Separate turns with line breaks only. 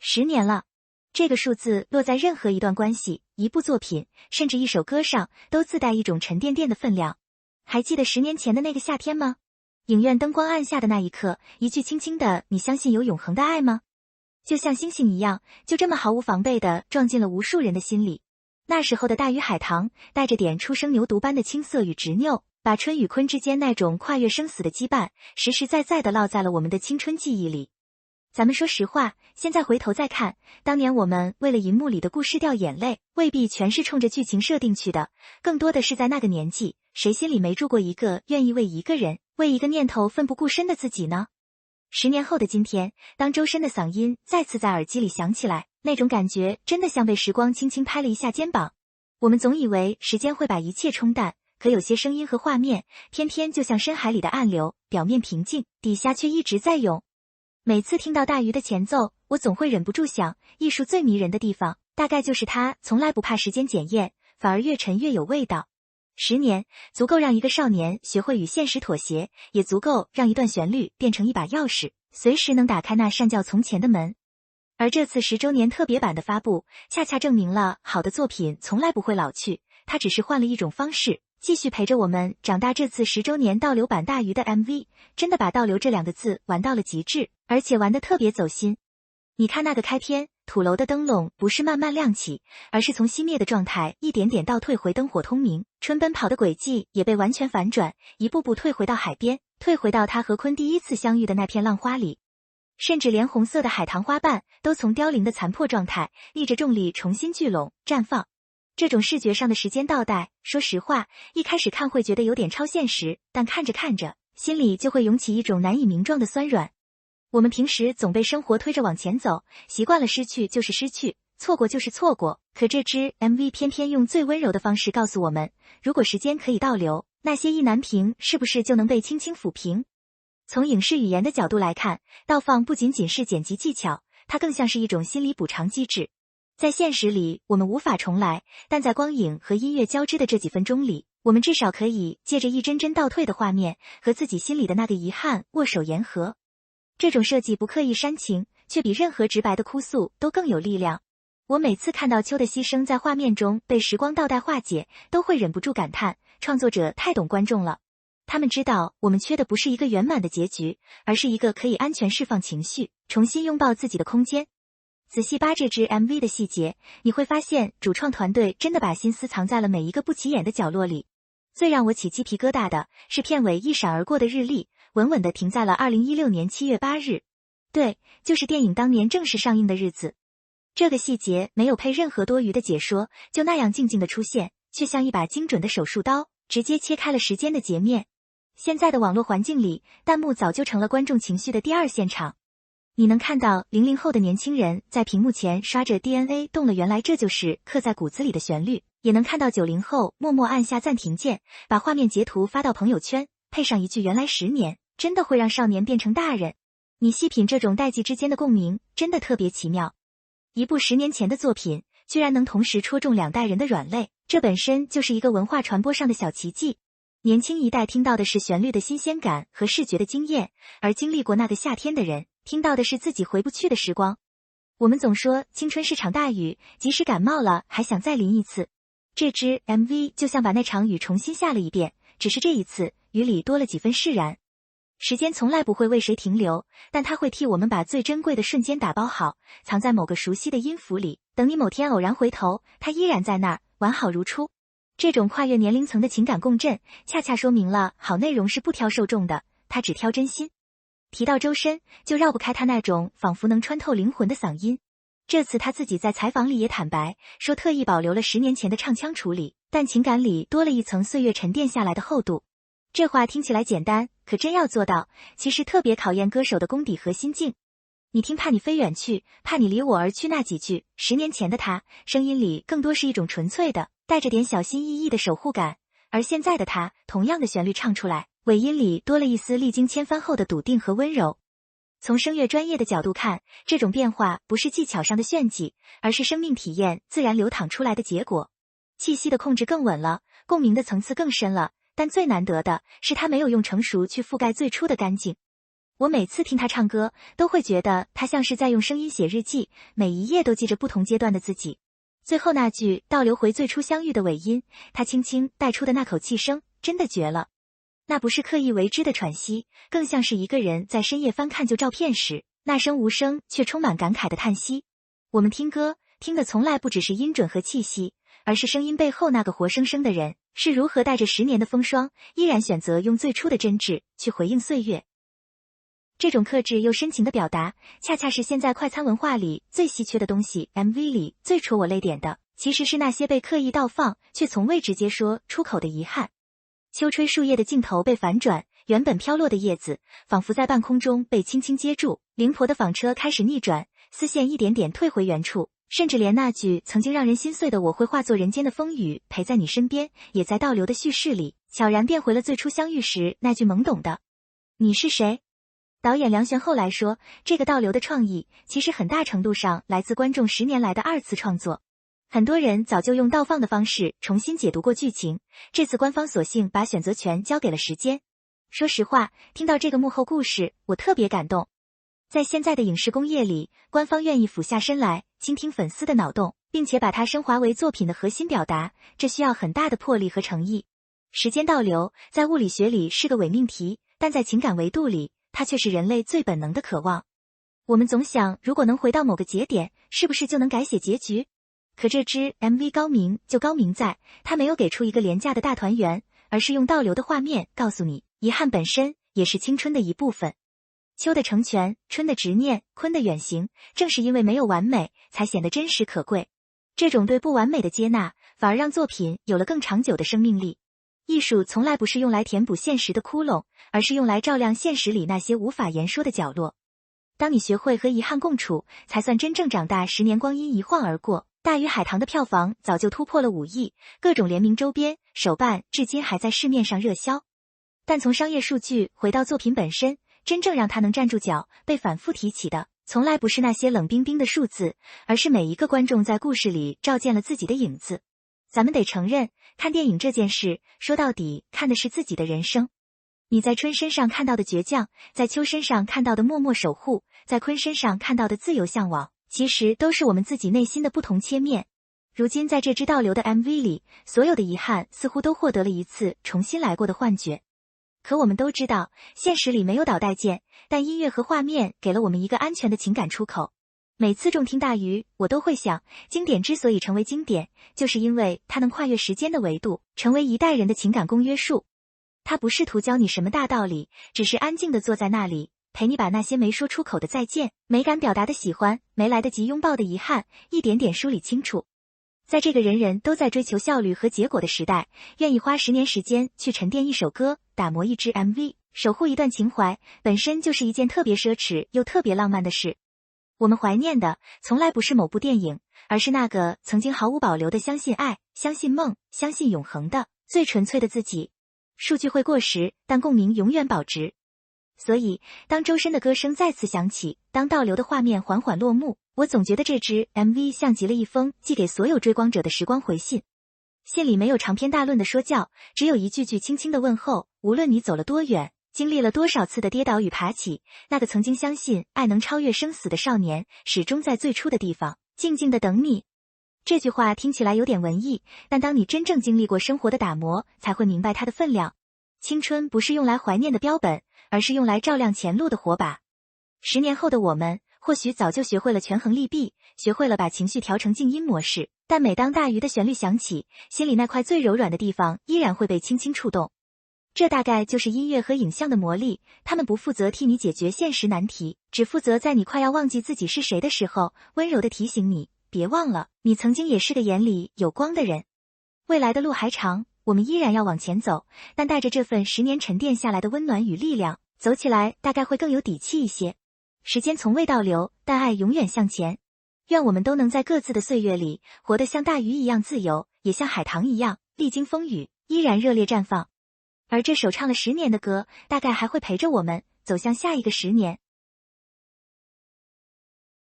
10年了，这个数字落在任何一段关系、一部作品，甚至一首歌上，都自带一种沉甸甸的分量。还记得10年前的那个夏天吗？影院灯光暗下的那一刻，一句轻轻的"你相信有永恒的爱吗"，就像星星一样，就这么毫无防备地撞进了无数人的心里。那时候的大鱼海棠，带着点初生牛犊般的青涩与执拗，把春与坤之间那种跨越生死的羁绊，实实在在地烙在了我们的青春记忆里。咱们说实话，现在回头再看，当年我们为了银幕里的故事掉眼泪，未必全是冲着剧情设定去的，更多的是在那个年纪，谁心里没住过一个愿意为一个人、为一个念头奋不顾身的自己呢？10年后的今天，当周深的嗓音再次在耳机里响起来，那种感觉真的像被时光轻轻拍了一下肩膀。我们总以为时间会把一切冲淡，可有些声音和画面，偏偏就像深海里的暗流，表面平静，底下却一直在涌。每次听到大鱼的前奏，我总会忍不住想，艺术最迷人的地方，大概就是它从来不怕时间检验，反而越沉越有味道。10年，足够让一个少年学会与现实妥协，也足够让一段旋律变成一把钥匙，随时能打开那扇叫从前的门。而这次10周年特别版的发布，恰恰证明了好的作品从来不会老去，它只是换了一种方式，继续陪着我们长大。这次10周年倒流版大鱼的 MV， 真的把倒流这2个字玩到了极致，而且玩得特别走心。你看那个开篇，土楼的灯笼不是慢慢亮起，而是从熄灭的状态一点点倒退回灯火通明，春奔跑的轨迹也被完全反转，一步步退回到海边，退回到他和鲲第一次相遇的那片浪花里。甚至连红色的海棠花瓣都从凋零的残破状态逆着重力重新聚拢绽放。这种视觉上的时间倒带，说实话，一开始看会觉得有点超现实，但看着看着，心里就会涌起一种难以名状的酸软。我们平时总被生活推着往前走，习惯了失去就是失去，错过就是错过，可这支 MV 偏偏用最温柔的方式告诉我们，如果时间可以倒流，那些意难平是不是就能被轻轻抚平？从影视语言的角度来看，倒放不仅仅是剪辑技巧，它更像是一种心理补偿机制。在现实里，我们无法重来，但在光影和音乐交织的这几分钟里，我们至少可以借着一帧帧倒退的画面，和自己心里的那个遗憾握手言和。这种设计不刻意煽情，却比任何直白的哭诉都更有力量。我每次看到秋的牺牲在画面中被时光倒带化解，都会忍不住感叹，创作者太懂观众了。他们知道我们缺的不是一个圆满的结局，而是一个可以安全释放情绪，重新拥抱自己的空间。仔细扒这支 MV 的细节，你会发现主创团队真的把心思藏在了每一个不起眼的角落里。最让我起鸡皮疙瘩的是片尾一闪而过的日历，稳稳地停在了2016年7月8日。对，就是电影当年正式上映的日子。这个细节没有配任何多余的解说，就那样静静地出现，却像一把精准的手术刀，直接切开了时间的截面。现在的网络环境里，弹幕早就成了观众情绪的第二现场。你能看到00后的年轻人在屏幕前刷着 DNA 动了，原来这就是刻在骨子里的旋律，也能看到90后默默按下暂停键，把画面截图发到朋友圈，配上一句原来10年，真的会让少年变成大人。你细品这种代际之间的共鸣，真的特别奇妙。一部10年前的作品，居然能同时戳中2代人的软肋，这本身就是一个文化传播上的小奇迹。年轻一代听到的是旋律的新鲜感和视觉的惊艳，而经历过那个夏天的人，听到的是自己回不去的时光。我们总说青春是场大雨，即使感冒了还想再淋一次。这支 MV 就像把那场雨重新下了一遍，只是这一次雨里多了几分释然。时间从来不会为谁停留，但它会替我们把最珍贵的瞬间打包好，藏在某个熟悉的音符里，等你某天偶然回头，它依然在那儿，完好如初。这种跨越年龄层的情感共振，恰恰说明了好内容是不挑受众的，它只挑真心。提到周深，就绕不开他那种仿佛能穿透灵魂的嗓音。这次他自己在采访里也坦白，说特意保留了10年前的唱腔处理，但情感里多了一层岁月沉淀下来的厚度。这话听起来简单，可真要做到，其实特别考验歌手的功底和心境。你听怕你飞远去，怕你离我而去那几句，10年前的他，声音里更多是一种纯粹的，带着点小心翼翼的守护感，而现在的他，同样的旋律唱出来，尾音里多了一丝历经千帆后的笃定和温柔。从声乐专业的角度看，这种变化不是技巧上的炫技，而是生命体验自然流淌出来的结果。气息的控制更稳了，共鸣的层次更深了，但最难得的是他没有用成熟去覆盖最初的干净。我每次听他唱歌，都会觉得他像是在用声音写日记，每一页都记着不同阶段的自己。最后那句倒流回最初相遇的尾音，他轻轻带出的那口气声，真的绝了。那不是刻意为之的喘息，更像是一个人在深夜翻看旧照片时，那声无声却充满感慨的叹息。我们听歌，听的从来不只是音准和气息，而是声音背后那个活生生的人，是如何带着10年的风霜，依然选择用最初的真挚去回应岁月。这种克制又深情的表达，恰恰是现在快餐文化里最稀缺的东西。MV 里最戳我泪点的，其实是那些被刻意倒放，却从未直接说出口的遗憾。秋吹树叶的镜头被反转，原本飘落的叶子，仿佛在半空中被轻轻接住，灵婆的纺车开始逆转，丝线一点点退回原处，甚至连那句曾经让人心碎的我会化作人间的风雨，陪在你身边，也在倒流的叙事里，悄然变回了最初相遇时那句懵懂的你是谁。导演梁璇后来说，这个倒流的创意其实很大程度上来自观众10年来的2次创作。很多人早就用倒放的方式重新解读过剧情，这次官方索性把选择权交给了时间。说实话，听到这个幕后故事，我特别感动。在现在的影视工业里，官方愿意俯下身来倾听粉丝的脑洞，并且把它升华为作品的核心表达，这需要很大的魄力和诚意。时间倒流在物理学里是个伪命题，但在情感维度里，它却是人类最本能的渴望。我们总想，如果能回到某个节点，是不是就能改写结局？可这支 MV 高明就高明在，它没有给出一个廉价的大团圆，而是用倒流的画面告诉你，遗憾本身也是青春的一部分。秋的成全，春的执念，鲲的远行，正是因为没有完美，才显得真实可贵。这种对不完美的接纳，反而让作品有了更长久的生命力。艺术从来不是用来填补现实的窟窿，而是用来照亮现实里那些无法言说的角落。当你学会和遗憾共处，才算真正长大。10年光阴一晃而过，大鱼海棠的票房早就突破了5亿，各种联名周边、手办至今还在市面上热销。但从商业数据回到作品本身，真正让它能站住脚，被反复提起的，从来不是那些冷冰冰的数字，而是每一个观众在故事里照见了自己的影子。咱们得承认，看电影这件事，说到底看的是自己的人生。你在春身上看到的倔强，在秋身上看到的默默守护，在鲲身上看到的自由向往，其实都是我们自己内心的不同切面。如今在这支倒流的 MV 里，所有的遗憾似乎都获得了一次重新来过的幻觉。可我们都知道，现实里没有导带键，但音乐和画面给了我们一个安全的情感出口。每次重听大鱼，我都会想，经典之所以成为经典，就是因为它能跨越时间的维度，成为一代人的情感公约数。它不试图教你什么大道理，只是安静地坐在那里，陪你把那些没说出口的再见，没敢表达的喜欢，没来得及拥抱的遗憾，一点点梳理清楚。在这个人人都在追求效率和结果的时代，愿意花10年时间去沉淀一首歌，打磨一支 MV， 守护一段情怀，本身就是一件特别奢侈又特别浪漫的事。我们怀念的从来不是某部电影，而是那个曾经毫无保留的相信爱、相信梦、相信永恒的最纯粹的自己。数据会过时，但共鸣永远保值。所以当周深的歌声再次响起，当倒流的画面缓缓落幕，我总觉得这支 MV 像极了一封寄给所有追光者的时光回信。信里没有长篇大论的说教，只有一句句轻轻的问候。无论你走了多远，经历了多少次的跌倒与爬起，那个曾经相信爱能超越生死的少年，始终在最初的地方静静的等你。这句话听起来有点文艺，但当你真正经历过生活的打磨，才会明白它的分量。青春不是用来怀念的标本，而是用来照亮前路的火把。10年后的我们，或许早就学会了权衡利弊，学会了把情绪调成静音模式，但每当大鱼的旋律响起，心里那块最柔软的地方依然会被轻轻触动。这大概就是音乐和影像的魔力，他们不负责替你解决现实难题，只负责在你快要忘记自己是谁的时候，温柔地提醒你，别忘了，你曾经也是个眼里有光的人。未来的路还长，我们依然要往前走，但带着这份10年沉淀下来的温暖与力量，走起来大概会更有底气一些。时间从未倒流，但爱永远向前。愿我们都能在各自的岁月里，活得像大鱼一样自由，也像海棠一样，历经风雨，依然热烈绽放。而这首唱了10年的歌，大概还会陪着我们走向下一个10年。